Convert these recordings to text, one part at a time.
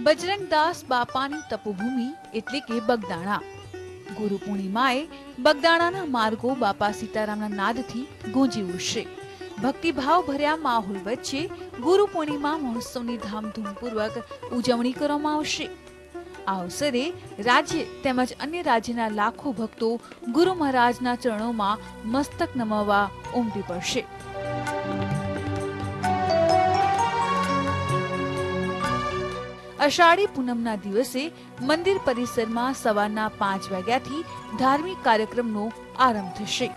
બજરંગદાસ બાપાની તપોભૂમિ એટલે કે બગદાણા. ગુરુ પૂર્ણિમાએ બગદાણાના માર્ગો બાપા સીતારામના નાદથી ગુંજી ઉઠશે. ભક્તિભાવ ભર્યા માહોલ વચ્ચે ગુરુ પૂર્ણિમા મહોત્સવની ધામધૂમપૂર્વક ઉજવણી કરવામાં આવશે. આ અવસરે રાજ્ય તેમજ અન્ય રાજ્યના લાખો ભક્તો ગુરુ મહારાજના ચરણોમાં મસ્તક નમાવવા ઉમટી પડશે. અષાઢી પૂનમના દિવસે મંદિર પરિસરમાં સવારના 5 વાગ્યાથી ધાર્મિક કાર્યક્રમનો આરંભ થશે.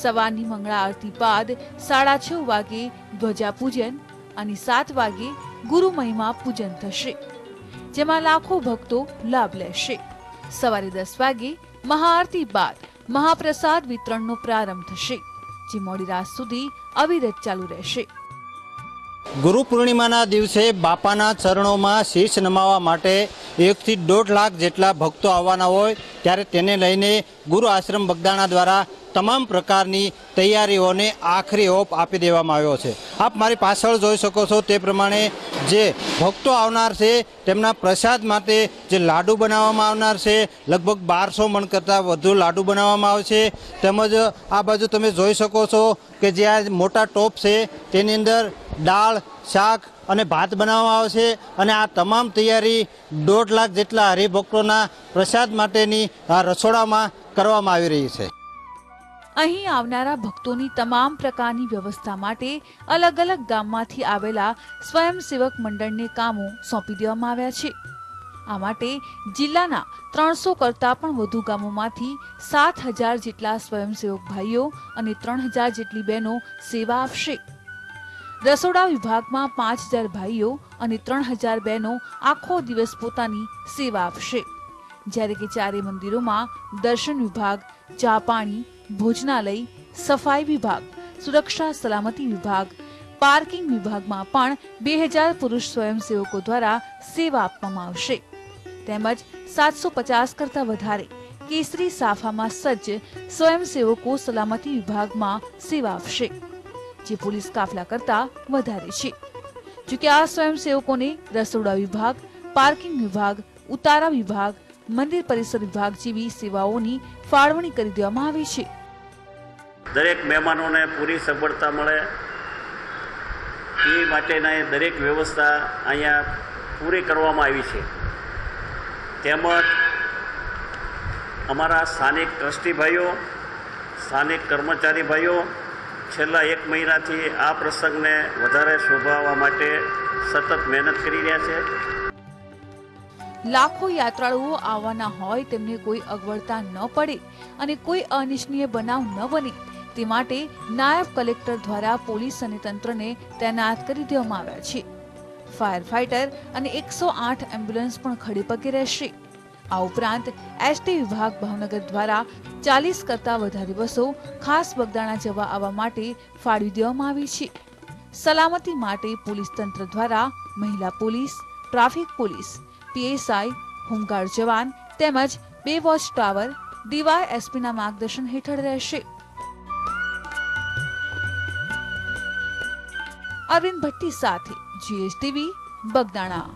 સવારની મંગળા આરતી બાદ 6:30 વાગે ધ્વજા પૂજન અને 7 વાગે ગુરુ મહિમા પૂજન થશે, જેમાં લાખો ભક્તો લાભ લેશે. સવારે 10 વાગે મહાઆરતી બાદ મહાપ્રસાદ વિતરણનો પ્રારંભ થશે, જે મોડી રાત સુધી અવિરત ચાલુ રહેશે. ગુરુ પૂર્ણિમાના દિવસે બાપાના ચરણોમાં શીશ નમાવવા માટે 1 થી 1.5 લાખ જેટલા ભક્તો આવવાના હોય, ત્યારે તેને લઈને ગુરુ આશ્રમ બગદાણા દ્વારા તમામ પ્રકારની તૈયારીઓને આખરી ઓપ આપી દેવામાં આવ્યો છે. આપ મારી પાછળ જોઈ શકો છો તે પ્રમાણે જે ભક્તો આવનાર છે તેમના પ્રસાદ માટે જે લાડુ બનાવવામાં આવનાર છે, લગભગ 1200 મણ કરતાં વધુ લાડુ બનાવવામાં આવશે. તેમજ આ બાજુ તમે જોઈ શકો છો કે જે આ મોટા ટોપ છે તેની અંદર દાળ, શાક અને ભાત બનાવવામાં આવશે. અને આ તમામ તૈયારી 1.5 લાખ જેટલા હરિભક્તોના પ્રસાદ માટેની આ રસોડામાં કરવામાં આવી રહી છે. અહીં આવનારા ભક્તોની તમામ પ્રકારની વ્યવસ્થા માટે અલગ અલગ ગામમાંથી આવેલા સ્વયંસેવક મંડળને કામો સોંપી દેવામાં આવ્યા છે. આ માટે જિલ્લાના 300 કરતાં પણ વધુ ગામોમાંથી 7,000 જેટલા સ્વયંસેવક ભાઈઓ અને 3,000 જેટલી બહેનો સેવા આપશે. રસોડા વિભાગમાં 5,000 ભાઈઓ અને 3,000 બહેનો આખો દિવસ પોતાની સેવા આપશે, જ્યારે કે ચારે મંદિરોમાં દર્શન વિભાગ, ચા પાણી, ભોજનાલય, સફાઈ વિભાગ, સુરક્ષા સલામતી વિભાગ, પાર્કિંગ વિભાગમાં પણ 2,000 પુરુષ સ્વયંસેવકો દ્વારા સેવા આપવામાં આવશે. તેમજ 750 કરતાં વધારે કેસરી સાફામાં સજ્જ સ્વયંસેવકો સલામતી વિભાગમાં સેવા આપશે, જે પોલીસ કાફલા કરતા વધારે છે. જોકે આ સ્વયંસેવકોને રસોડા વિભાગ, પાર્કિંગ વિભાગ, ઉતારા વિભાગ, મંદિર પરિસર વિભાગ જેવી સેવાઓની ફાળવણી કરી દેવામાં આવી છે. દરેક મહેમાનોને પૂરી સગવડતા મળે એ માટેના દરેક વ્યવસ્થા અહીંયા પૂરી કરવામાં આવી છે. તેમજ અમારા સ્થાનિક ટ્રસ્ટી ભાઈઓ, સ્થાનિક કર્મચારી ભાઈઓ છેલ્લા 1 મહિનાથી આ પ્રસંગને વધારે શોભાવવા માટે સતત મહેનત કરી રહ્યા છે. લાખો યાત્રાળુઓ આવવાના હોય તેમને કોઈ અગવડતા ન પડે અને કોઈ અનિચ્છનીય બનાવ ન બને તે માટે નાયબ કલેક્ટર દ્વારા પોલીસ અને તંત્રને તૈનાત કરી દેવામાં આવ્યા છે. ફાયર ફાઈટર અને 108 એમ્બ્યુલન્સ પણ ખડે પગે રહેશે. આ ઉપરાંત એસટી વિભાગ ભાવનગર દ્વારા 40 કરતાં વધારે બસો ખાસ બગદાણા જવા આવવા માટે ફાળવી દેવામાં આવી છે. સલામતી માટે પોલીસ તંત્ર દ્વારા મહિલા police, traffic police, PSI, home guard જવાન તેમજ 2 વોચ ટાવર ડીવાયએસપીના માર્ગદર્શન હેઠળ રહેશે. અરવિંદ ભટ્ટી સાથે GSTV બગદાણા.